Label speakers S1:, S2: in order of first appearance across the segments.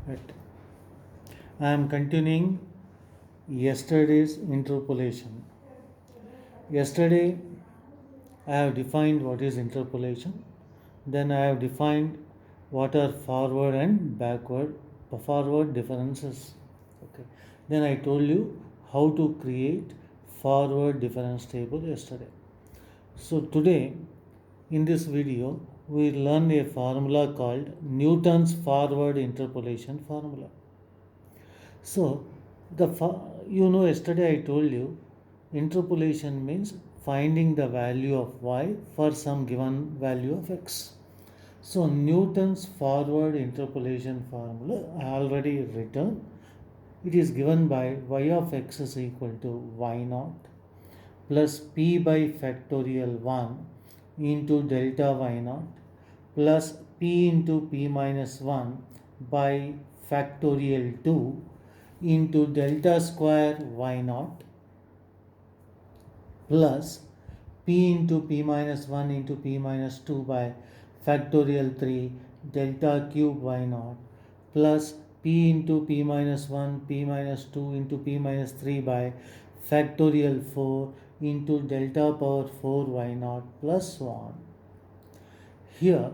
S1: Right. I am continuing yesterday's interpolation. Yesterday I have defined what is interpolation. Then I have defined what are forward differences. Okay. Then I told you how to create forward difference table yesterday. So today in this video we learn a formula called Newton's forward interpolation formula. So, yesterday I told you interpolation means finding the value of y for some given value of x. So, Newton's forward interpolation formula I already written. It is given by y of x is equal to y naught plus p by factorial 1 into delta y naught plus p into p minus 1 by factorial 2 into delta square y naught plus p into p minus 1 into p minus 2 by factorial 3 delta cube y naught plus p into p minus 1 p minus 2 into p minus 3 by factorial 4 into delta power 4 y naught plus so on. Here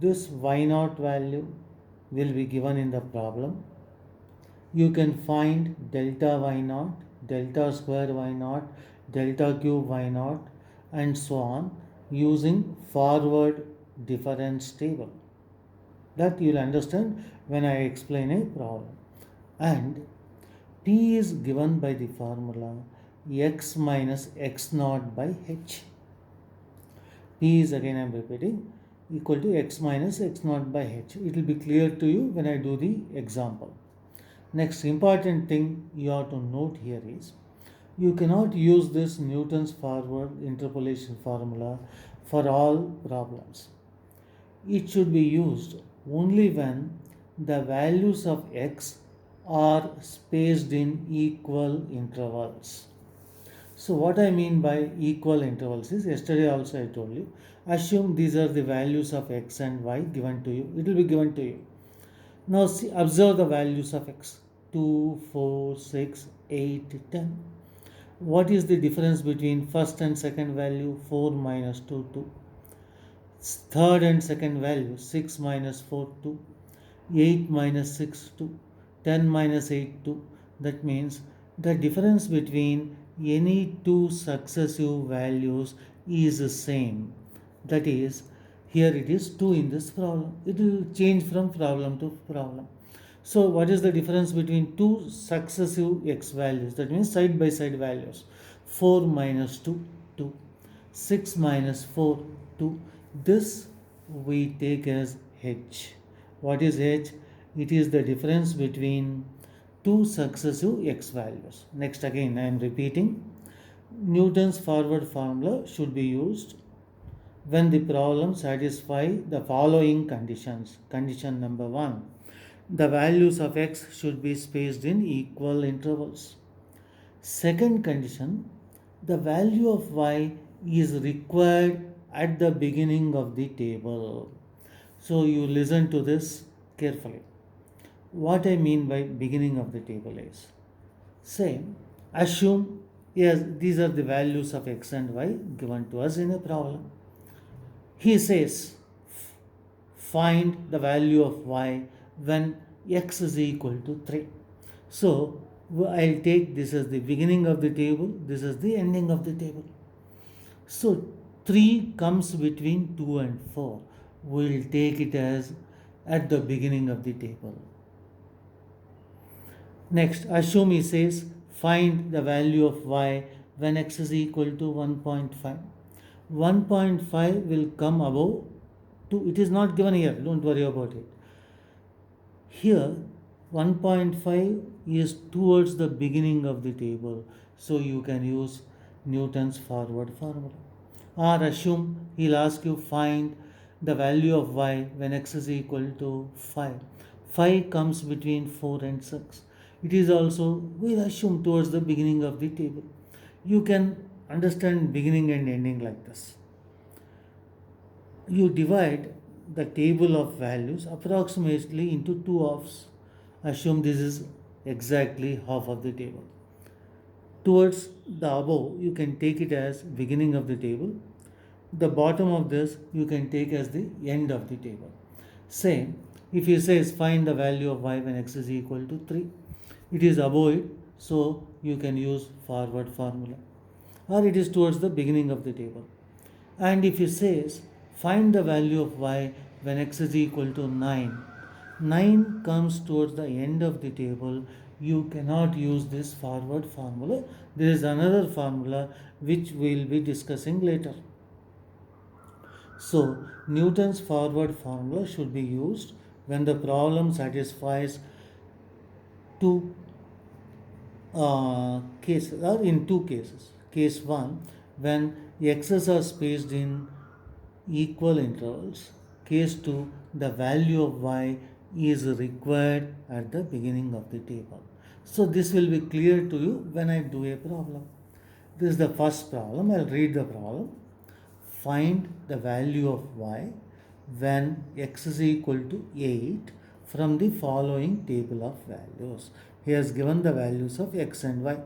S1: this y naught value will be given in the problem. You can find delta y naught, delta square y naught, delta cube y naught, and so on using forward difference table. That you'll understand when I explain a problem. And P is given by the formula x minus x naught by h. P is, again I am repeating, equal to x minus x naught by h. It will be clear to you when I do the example. Next important thing you have to note here is you cannot use this Newton's forward interpolation formula for all problems. It should be used only when the values of x are spaced in equal intervals. So what I mean by equal intervals is, yesterday also I told you, assume these are the values of x and y given to you. It will be given to you. Now see, observe the values of x. 2, 4, 6, 8, 10. What is the difference between first and second value? 4 minus 2, 2. Third and second value? 6 minus 4, 2. 8 minus 6, 2. 10 minus 8, 2. That means the difference between any two successive values is the same. That is, here it is 2 in this problem. It will change from problem to problem. So what is the difference between two successive x values? That means side by side values. 4 minus 2, 2. 6 minus 4, 2. This we take as h. What is h? It is the difference between two successive x values. Next, again I am repeating. Newton's forward formula should be used when the problem satisfies the following conditions. Condition number 1. The values of x should be spaced in equal intervals. Second condition, the value of y is required at the beginning of the table. So you listen to this carefully. What I mean by beginning of the table is, say, assume, yes, these are the values of x and y given to us in a problem. He says, find the value of y when x is equal to 3. So I'll take this as the beginning of the table, this is the ending of the table. So 3 comes between 2 and 4. We'll take it as at the beginning of the table. Next, assume he says find the value of y when x is equal to 1.5. 1.5 will come above 2. It is not given here, don't worry about it. Here 1.5 is towards the beginning of the table, so you can use Newton's forward formula. Or assume he'll ask you find the value of y when x is equal to 5. 5 comes between 4 and 6. It is also, we'll assume, towards the beginning of the table. You can understand beginning and ending like this. You divide the table of values approximately into two halves. Assume this is exactly half of the table. Towards the above, you can take it as beginning of the table. The bottom of this you can take as the end of the table. Say, if you says find the value of y when x is equal to 3, it is above it, so you can use forward formula. Or it is towards the beginning of the table. And if it says find the value of y when x is equal to 9, 9 comes towards the end of the table, you cannot use this forward formula. There is another formula which we will be discussing later. So, Newton's forward formula should be used when the problem satisfies two cases, or in two cases. Case 1, when x's are spaced in equal intervals. Case 2, the value of y is required at the beginning of the table. So this will be clear to you when I do a problem. This is the first problem. I'll read the problem. Find the value of y when x is equal to 8 from the following table of values. He has given the values of x and y.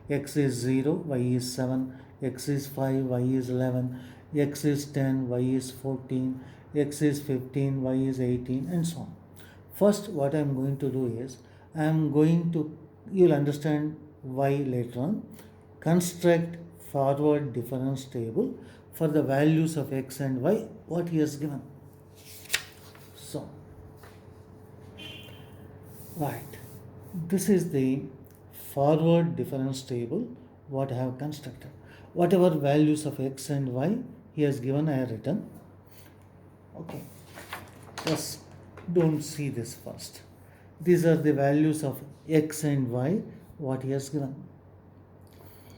S1: X is 0, y is 7, x is 5, y is 11, x is 10, y is 14, x is 15, y is 18, and so on. First, what I am going to do is, you will understand why later on, construct forward difference table for the values of x and y, what he has given. So, right, this is the forward difference table what I have constructed. Whatever values of x and y he has given, I have written. Okay, just don't see this first. These are the values of x and y what he has given.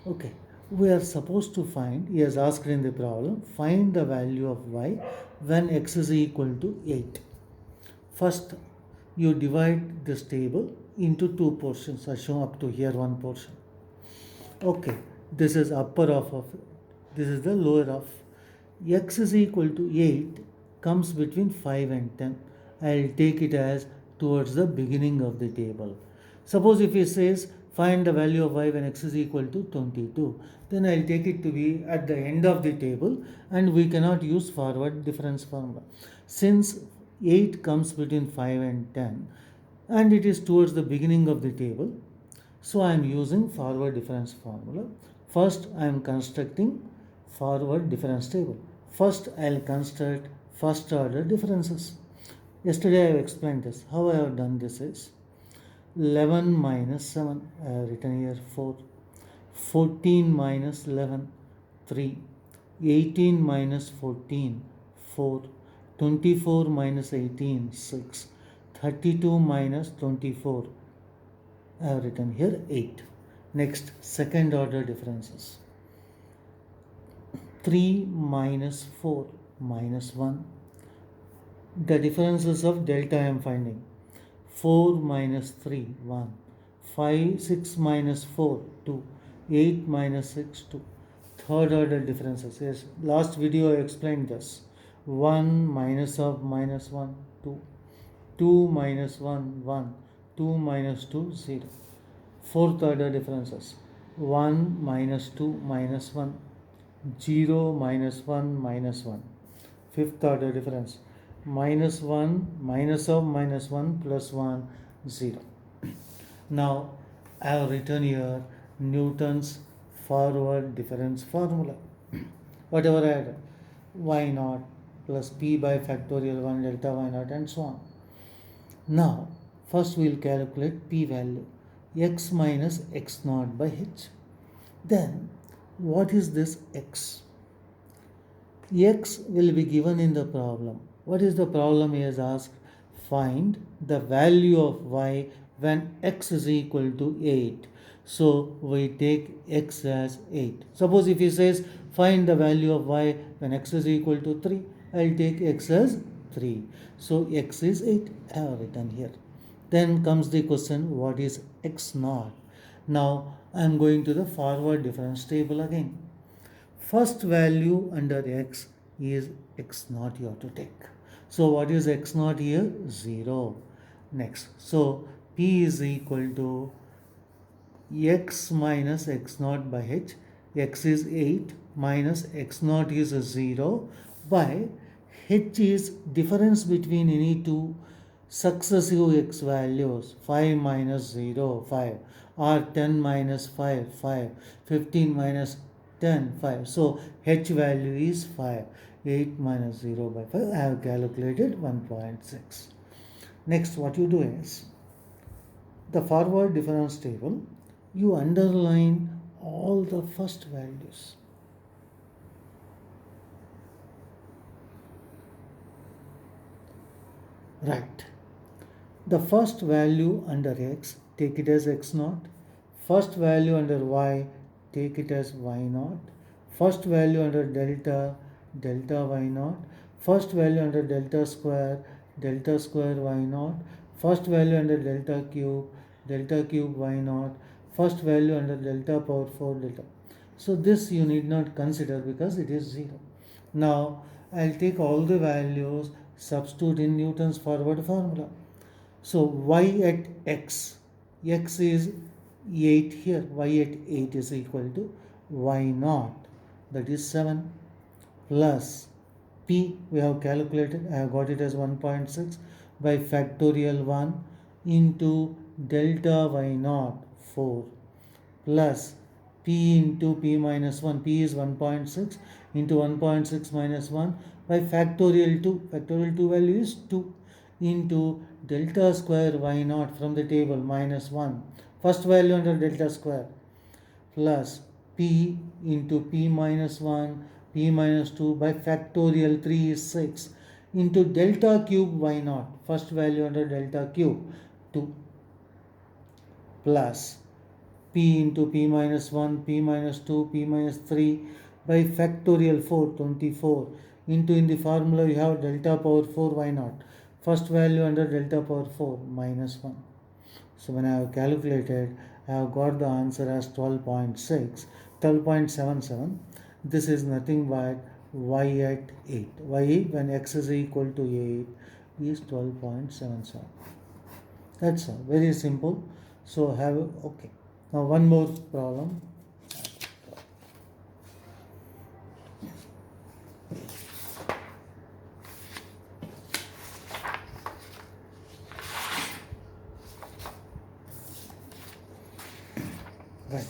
S1: Okay, we are supposed to find, he has asked in the problem, find the value of y when x is equal to 8. First, you divide this table into two portions. I show up to here one portion. Okay, this is upper half of it. This is the lower half. X is equal to 8 comes between 5 and 10. I'll take it as towards the beginning of the table. Suppose if it says find the value of y when x is equal to 22, then I'll take it to be at the end of the table, and we cannot use forward difference formula. Since 8 comes between 5 and 10 and it is towards the beginning of the table, so I am using forward difference formula. First I am constructing forward difference table. First I will construct first order differences. Yesterday I have explained this. How I have done this is 11 minus 7, I have written here 4, 14 minus 11, 3, 18 minus 14, 4, 24 minus 18, 6, 32 minus 24, I have written here 8. Next, second order differences. 3 minus 4 minus 1. The differences of delta I am finding. 4 minus 3, 1. 5, 6 minus 4, 2. 8 minus 6, 2. Third order differences. Yes, last video I explained this. 1 minus of minus 1, 2. 2 minus 1, 1. 2 minus 2, 0. Fourth order differences. 1 minus 2 minus 1. 0 minus 1 minus 1. Fifth order difference. Minus 1 minus of minus 1 plus 1, 0. Now I have written here Newton's forward difference formula. Whatever I had, y naught plus p by factorial 1 delta y naught and so on. Now first we will calculate p value, x minus x naught by h. Then what is this x? X will be given in the problem. What is the problem he has asked? Find the value of y when x is equal to 8. So we take x as 8. Suppose if he says find the value of y when x is equal to 3, I'll take x as 3. So x is 8. I have written here. Then comes the question, what is x naught? Now I am going to the forward difference table again. First value under x is x naught you have to take. So what is x naught here? 0. Next, so p is equal to x minus x naught by h. X is 8 minus x naught is 0 by h is difference between any two successive x values, 5 minus 0 5, or 10 minus 5 5, 15 minus 10 5. So h value is 5. 8 minus 0 by 5. I have calculated 1.6. Next, what you do is the forward difference table, you underline all the first values. Right. The first value under x, take it as x naught. First value under y, take it as y naught. First value under delta, delta y naught. First value under delta square y naught. First value under delta cube y naught. First value under delta power 4 delta. So this you need not consider because it is 0. Now I'll take all the values, substitute in Newton's forward formula. So y at x is 8 here, y at 8 is equal to y naught, that is 7, plus p we have calculated, I have got it as 1.6 by factorial 1 into delta y naught 4, plus p into p minus 1, p is 1.6 into 1.6 minus 1 by factorial 2, factorial 2 value is 2, into delta square y naught from the table minus 1, first value under delta square, plus p into p minus 1, p minus 2 by factorial 3 is 6, into delta cube y naught, first value under delta cube 2, plus p into p minus 1, p minus 2, p minus 3 by factorial 4, 24, into in the formula you have delta power 4 y naught, first value under delta power 4 minus 1. So when I have calculated, I have got the answer as 12.6, 12.77. This is nothing but y at 8. Y when x is equal to 8 is 12.77. That's all. Very simple. So have, okay. Now one more problem. Right.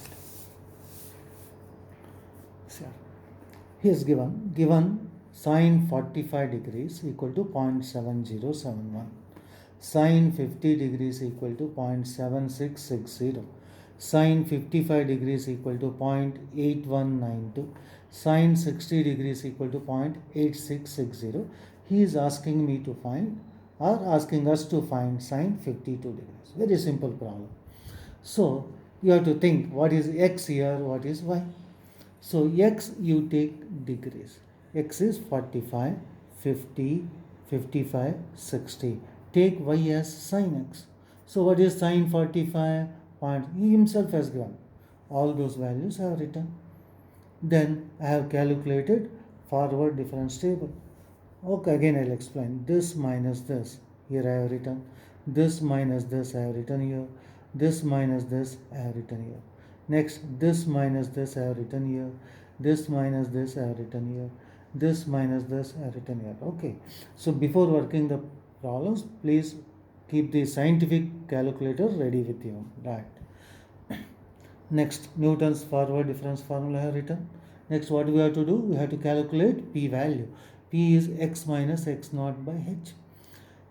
S1: So here is given sine 45 degrees equal to 0.7071, sine 50 degrees equal to 0.7660, sine 55 degrees equal to 0.8192, sine 60 degrees equal to 0.8660. He is asking me to find, or asking us to find sine 52 degrees. Very simple problem. So you have to think what is x here, what is y. So x you take degrees. X is 45, 50, 55, 60. Take y as sine x. So what is sine 45? He himself has given. All those values I have written. Then I have calculated forward difference table. Okay, again I'll explain. This minus this. Here I have written. This minus this I have written here. This minus this I have written here. Next, this minus this I have written here. This minus this I have written here. This minus this I have written here. Okay. So before working the problems, please keep the scientific calculator ready with you. Right. Next, Newton's forward difference formula I have written. Next, what we have to do? We have to calculate p value. P is x minus x naught by h.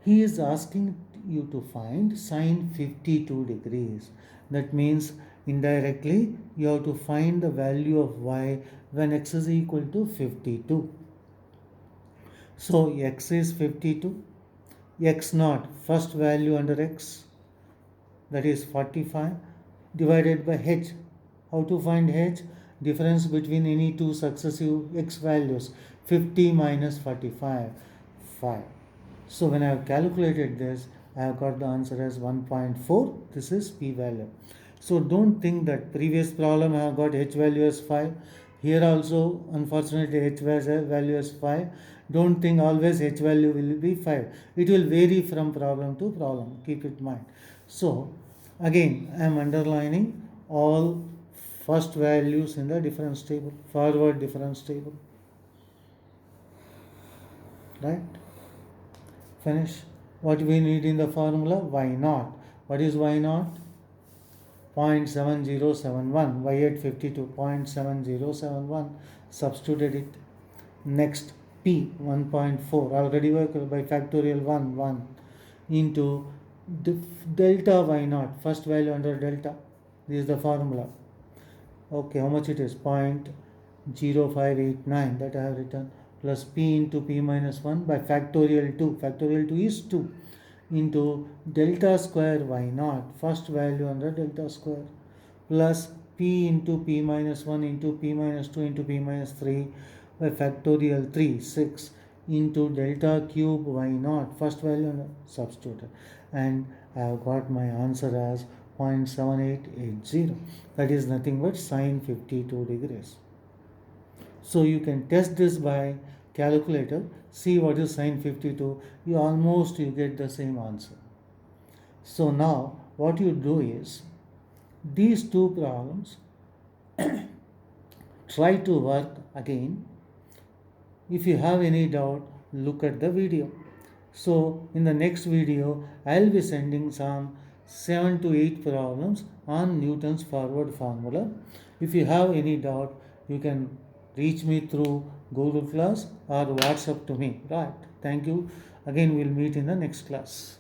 S1: He is asking you to find sine 52 degrees. That means indirectly you have to find the value of y when x is equal to 52. So x is 52. X naught, first value under x, that is 45, divided by h. How to find h? Difference between any two successive x values. 50 minus 45, 5. So when I have calculated this, I have got the answer as 1.4. This is p value. So don't think that previous problem I have got h value as 5. Here also unfortunately h value as 5. Don't think always H value will be 5. It will vary from problem to problem. Keep it in mind. So, again, I am underlining all first values in the difference table, forward difference table. Right? Finish. What we need in the formula? Y naught. What is Y naught? 0.7071. Y at 52. 0.7071. Substituted it. Next, P 1.4. Already worked by factorial 1 into delta Y naught. First value under delta. This is the formula. Okay, how much it is? 0.0589 that I have written, plus P into P minus 1 by factorial 2. Factorial 2 is 2 into delta square Y naught, first value under delta square, plus P into P minus 1 into P minus 2 into P minus 3 by factorial 3, 6 into delta cube Y naught, first value under substituted. And I have got my answer as 0.7880. That is nothing but sine 52 degrees. So you can test this by calculator, see what is sine 52, you get the same answer. So now what you do is, these two problems try to work again. If you have any doubt, look at the video. So in the next video, I'll be sending some 7 to 8 problems on Newton's forward formula. If you have any doubt, you can reach me through Google Class or WhatsApp to me. Right. Thank you. Again, we'll meet in the next class.